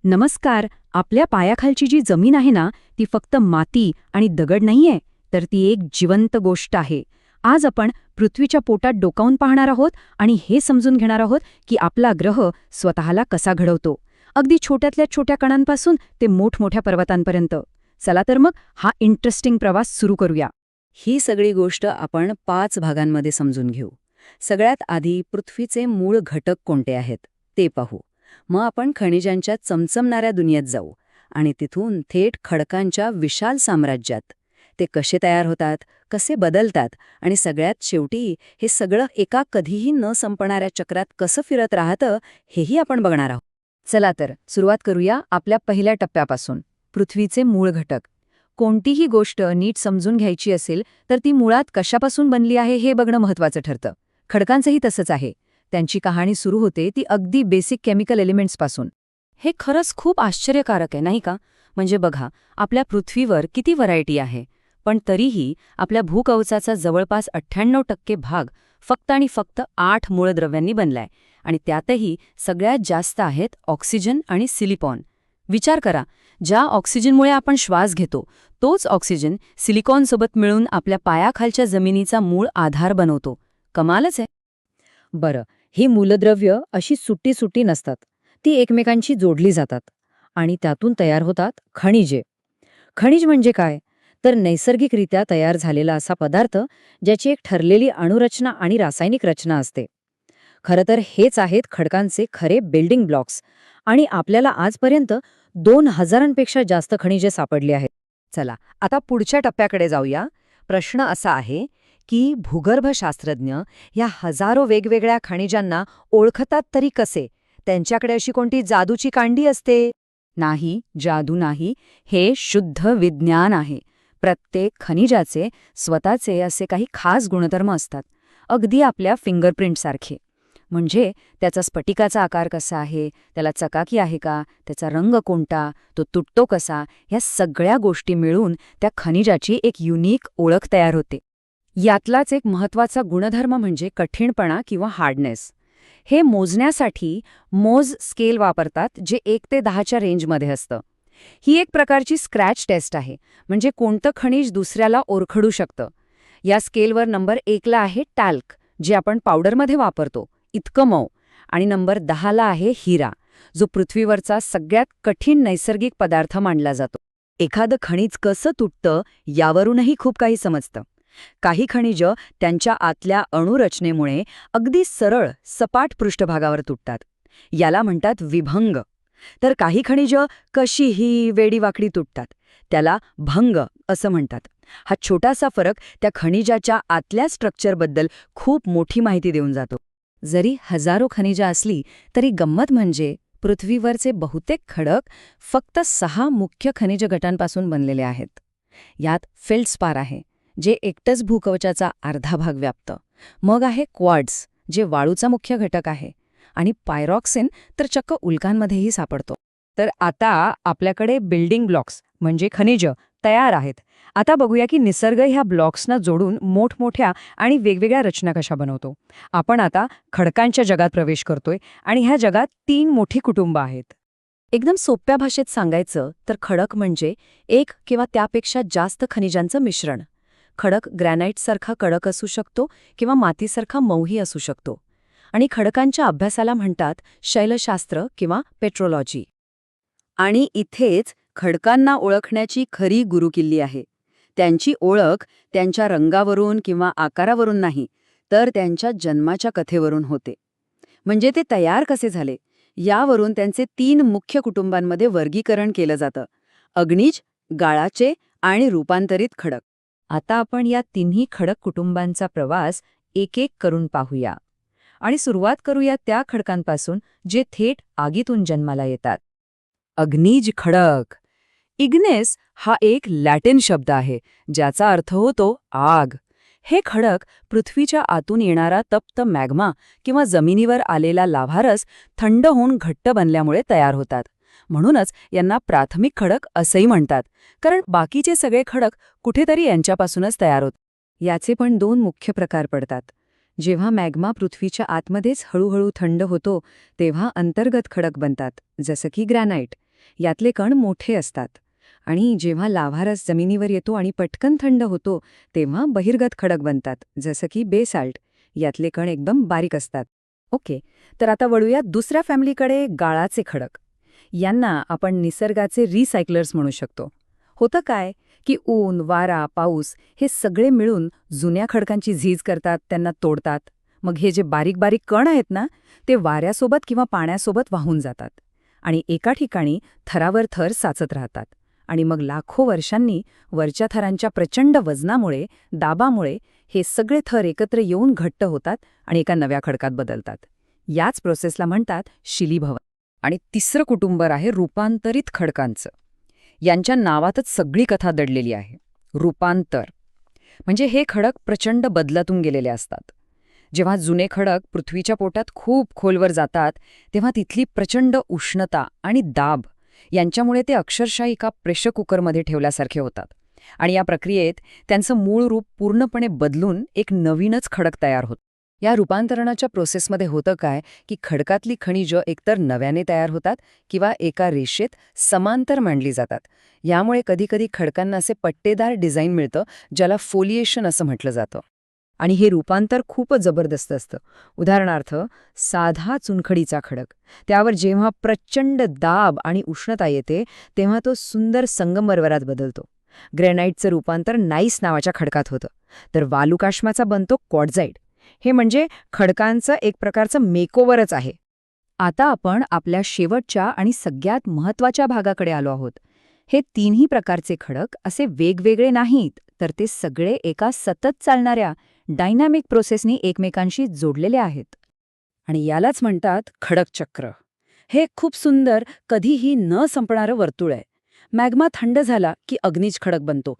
नमस्कार. आपल्या पायाखालची जी जमीन आहे ना, ती फक्त माती आणि दगड नाहीये, तर ती एक जिवंत गोष्ट आहे. आज आपण पृथ्वीच्या पोटात डोकावून पाहणार आहोत आणि हे समजून घेणार आहोत की आपला ग्रह स्वतःला कसा घडवतो, अगदी छोट्यातल्या छोट्या कणांपासून ते मोठमोठ्या पर्वतांपर्यंत. चला तर मग हा इंटरेस्टिंग प्रवास सुरू करूया. ही सगळी गोष्ट आपण 5 भागांमध्ये समजून घेऊ. सगळ्यात आधी पृथ्वीचे मूळ घटक कोणते आहेत ते पाहू. मग आपण खनिजांच्या चमचमणाऱ्या दुनियेत जाऊ आणि तिथून थेट खडकांच्या विशाल साम्राज्यात. ते कसे तयार होतात, कसे बदलतात आणि सगळ्यात शेवटी हे सगळं एका कधीही न संपणाऱ्या चक्रात कसं फिरत राहतं हेही आपण बघणार आहोत. चला तर सुरुवात करूया आपल्या पहिल्या टप्प्यापासून, पृथ्वीचे मूळ घटक. कोणतीही गोष्ट नीट समजून घ्यायची असेल तर ती मुळात कशापासून बनली आहे हे बघणं महत्त्वाचं ठरतं. खडकांचंही तसंच आहे. त्यांची कहाणी सुरू होते ती अगदी बेसिक केमिकल एलिमेंट्सपासून. हे खरंच खूप आश्चर्यकारक आहे, नाही का? म्हणजे बघा, आपल्या पृथ्वीवर किती व्हरायटी आहे, पण तरीही आपल्या भूकवचाचा जवळपास 98% भाग फक्त आणि फक्त 8 मूलद्रव्यांनी बनलाय. आणि त्यातही सगळ्यात जास्त आहेत ऑक्सिजन आणि सिलिकॉन. विचार करा, ज्या ऑक्सिजनमुळे आपण श्वास घेतो तोच ऑक्सिजन सिलिकॉनसोबत मिळून आपल्या पायाखालच्या जमिनीचा मूळ आधार बनवतो. कमालच आहे. बरं, ही मूलद्रव्य अशी सुट्टी सुट्टी नसतात. ती एकमेकांशी जोडली जातात आणि त्यातून तयार होतात खनिजे. खनिज म्हणजे काय? तर नैसर्गिकरित्या तयार झालेला असा पदार्थ ज्याची एक ठरलेली अणुरचना आणि रासायनिक रचना असते. खरं तर हेच आहेत खडकांचे खरे बिल्डिंग ब्लॉक्स आणि आपल्याला आजपर्यंत 2000पेक्षा जास्त खनिजे सापडली आहेत. चला आता पुढच्या टप्प्याकडे जाऊया. प्रश्न असा आहे की भूगर्भशास्त्रज्ञ या हजारो वेगवेगळ्या खनिजांना ओळखतात तरी कसे? त्यांच्याकडे अशी कोणती जादूची कांडी असते? नाही, जादू नाही. हे शुद्ध विज्ञान आहे. प्रत्येक खनिजाचे स्वतःचे असे काही खास गुणधर्म असतात, अगदी आपल्या फिंगरप्रिंटसारखे. म्हणजे त्याचा स्फटिकाचा आकार कसा आहे, त्याला चकाकी आहे का, त्याचा रंग कोणता, तो तुटतो कसा, या सगळ्या गोष्टी मिळून त्या खनिजाची एक युनिक ओळख तयार होते. यातलाच एक महत्त्वाचा गुणधर्म म्हणजे कठीणपणा किंवा हार्डनेस. हे मोजण्यासाठी मोज स्केल वापरतात, जे 1 ते 10च्या रेंजमध्ये असतं. ही एक प्रकारची स्क्रॅच टेस्ट आहे, म्हणजे कोणतं खनिज दुसऱ्याला ओरखडू शकतं. या स्केलवर नंबर 1ला आहे टॅल्क, जे आपण पावडरमध्ये वापरतो, इतकं मऊ. आणि नंबर 10ला आहे हिरा, जो पृथ्वीवरचा सगळ्यात कठीण नैसर्गिक पदार्थ मानला जातो. एखादं खनिज कसं तुटतं यावरूनही खूप काही समजतं. काही खनिज त्यांच्या आतल्या अणुरचनेमुळे अगदी सरळ, सपाट पृष्ठभागावर तुटतात. याला म्हणतात विभंग. तर काही खनिज कशीही वेडीवाकडी तुटतात. त्याला भंग असं म्हणतात. हा छोटासा फरक त्या खनिजाच्या आतल्या स्ट्रक्चरबद्दल खूप मोठी माहिती देऊन जातो. जरी हजारो खनिजं असली तरी गंमत म्हणजे पृथ्वीवरचे बहुतेक खडक फक्त 6 मुख्य खनिज गटांपासून बनलेले आहेत. यात फेल्डस्पार आहे, जे एकटंच भूकवचाचा अर्धा भाग व्यापतं. मग आहे क्वार्ट्ज, जे वाळूचा मुख्य घटक आहे. आणि पायरॉक्सिन तर चक्क उल्कांमध्येही सापडतो. तर आता आपल्याकडे बिल्डिंग ब्लॉक्स म्हणजे खनिज तयार आहेत. आता बघूया की निसर्ग ह्या ब्लॉक्सना जोडून मोठमोठ्या आणि वेगवेगळ्या रचना कशा बनवतो. आपण आता खडकांच्या जगात प्रवेश करतोय आणि ह्या जगात 3 मोठी कुटुंबं आहेत. एकदम सोप्या भाषेत सांगायचं तर खडक म्हणजे एक किंवा त्यापेक्षा जास्त खनिजांचं मिश्रण. खडक ग्रॅनाइटसारखा कडक असू शकतो किंवा मातीसारखा मऊही असू शकतो. आणि खडकांच्या अभ्यासाला म्हणतात शैलशास्त्र किंवा पेट्रोलॉजी. आणि इथेच खडकांना ओळखण्याची खरी गुरुकिल्ली आहे. त्यांची ओळख त्यांच्या रंगावरून किंवा आकारावरून नाही, तर त्यांच्या जन्माच्या कथेवरून होते. म्हणजे ते तयार कसे झाले यावरून त्यांचे 3 मुख्य कुटुंबांमध्ये वर्गीकरण केलं जातं: अग्निज, गाळाचे आणि रूपांतरित खडक. आता आपण या तिन्ही खडक कुटुंबांचा प्रवास एक एक करून पाहूया. आणि सुरुवात करूया त्या खडकांपासून जे थेट आगीतून जन्माला येतात. अग्निज खडक. इग्नेस हा एक लॅटिन शब्द आहे, ज्याचा अर्थ होतो आग. हे खडक पृथ्वीच्या आतून येणारा तप्त मॅग्मा किंवा जमिनीवर आलेला लाव्हारस थंड होऊन घट्ट बनल्यामुळे तयार होतात. म्हणूनच यांना प्राथमिक खडक असंही म्हणतात, कारण बाकीचे सगळे खडक कुठेतरी यांच्यापासूनच तयार होत. याचे पण 2 मुख्य प्रकार पडतात. जेव्हा मॅग्मा पृथ्वीच्या आतमध्येच हळूहळू थंड होतो तेव्हा अंतर्गत खडक बनतात, जसं की ग्रॅनाइट. यातले कण मोठे असतात. आणि जेव्हा लाव्हारस जमिनीवर येतो आणि पटकन थंड होतो तेव्हा बहिर्गत खडक बनतात, जसं की बेसाल्ट. यातले कण एकदम बारीक असतात. ओके, तर आता वळूया दुसऱ्या फॅमिलीकडे, गाळाचे खडक. यांना आपण निसर्गाचे रिसायकलर्स म्हणू शकतो. होतं काय की ऊन, वारा, पाऊस हे सगळे मिळून जुन्या खडकांची झीज करतात, त्यांना तोडतात. मग हे जे बारीक बारीक कण आहेत ना, ते वाऱ्यासोबत किंवा पाण्यासोबत वाहून जातात आणि एका ठिकाणी थरावर थर साचत राहतात. आणि मग लाखो वर्षांनी वरच्या थरांच्या प्रचंड वजनामुळे, दाबामुळे हे सगळे थर एकत्र येऊन घट्ट होतात आणि एका नव्या खडकात बदलतात. याच प्रोसेसला म्हणतात शिलीभवन. आणि तिसरं कुटुंब आहे रूपांतरित खडकांचं. यांच्या नावातच सगळी कथा दडलेली आहे. रूपांतर म्हणजे हे खडक प्रचंड बदलातून गेलेले असतात. जेव्हा जुने खडक पृथ्वीच्या पोटात खूप खोलवर जातात तेव्हा तिथली प्रचंड उष्णता आणि दाब यांच्यामुळे ते अक्षरशः एका प्रेशर कुकरमध्ये ठेवल्यासारखे होतात. आणि या प्रक्रियेत त्यांचं मूळ रूप पूर्णपणे बदलून एक नवीनच खडक तयार होतं. या रूपांतरणाच्या प्रोसेसमध्ये होतं काय की खडकातली खनिजं एकतर नव्याने तयार होतात किंवा एका रेषेत समांतर मांडली जातात. यामुळे कधीकधी खडकांना असे पट्टेदार डिझाईन मिळतं, ज्याला फोलिएशन असं म्हटलं जातं. आणि हे रूपांतर खूपच जबरदस्त असतं. उदाहरणार्थ, साधा चुनखडीचा खडक, त्यावर जेव्हा प्रचंड दाब आणि उष्णता येते तेव्हा तो सुंदर संगमरवरात बदलतो. ग्रॅनाईटचं रूपांतर नाईस नावाच्या खडकात होतं. तर वालुकाश्माचा बनतो क्वार्ट्झाईट. हे म्हणजे खडकांचं एक प्रकारचं मेकओव्हरच आहे. आता आपण आपल्या शेवटच्या आणि सगळ्यात महत्त्वाच्या भागाकडे आलो आहोत. हे तिन्ही प्रकारचे खडक असे वेगवेगळे नाहीत, तर ते सगळे एका सतत चालणाऱ्या डायनॅमिक प्रोसेसनी एकमेकांशी जोडलेले आहेत. आणि यालाच म्हणतात खडक चक्र. हे खूप सुंदर, कधीही न संपणारं वर्तुळ आहे. मॅग्मा थंड झाला की अग्नीज खडक बनतो.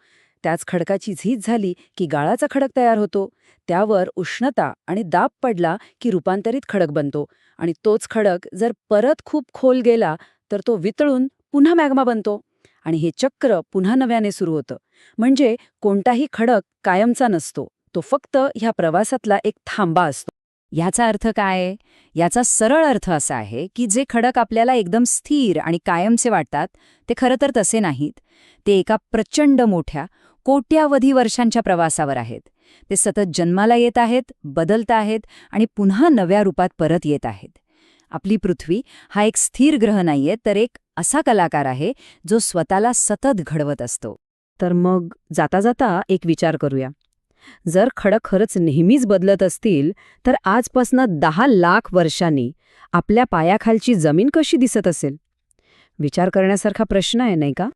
त्याच खडकाची झीज झाली की गाळाचा खडक तयार होतो. त्यावर उष्णता आणि दाब पडला की रूपांतरित खडक बनतो. आणि तोच खडक जर परत खूप खोल गेला तर तो वितळून पुन्हा मॅग्मा बनतो. आणि हे चक्र पुन्हा नव्याने सुरू होतं. म्हणजे कोणताही खडक कायमचा नसतो, तो फक्त ह्या प्रवासातला एक थांबा असतो. याचा अर्थ काय? याचा सरळ अर्थ असा आहे की जे खडक आपल्याला एकदम स्थिर आणि कायमचे वाटतात ते खरं तर तसे नाहीत. ते एका प्रचंड मोठ्या, कोट्यावधी वर्षांच्या प्रवासावर आहेत. ते सतत जन्माला येत आहेत, बदलत आहेत आणि पुन्हा नव्या रूपात परत येत आहेत. आपली पृथ्वी हा एक स्थिर ग्रह नाहीये, तर एक असा कलाकार आहे जो स्वतःला सतत घडवत असतो. तर मग जाता जाता एक विचार करूया. जर खडक खरंच नेहमीच बदलत असतील तर आजपासून 10 लाख वर्षांनी आपल्या पायाखालची जमीन कशी दिसत असेल? विचार करण्यासारखा प्रश्न आहे, नाही का?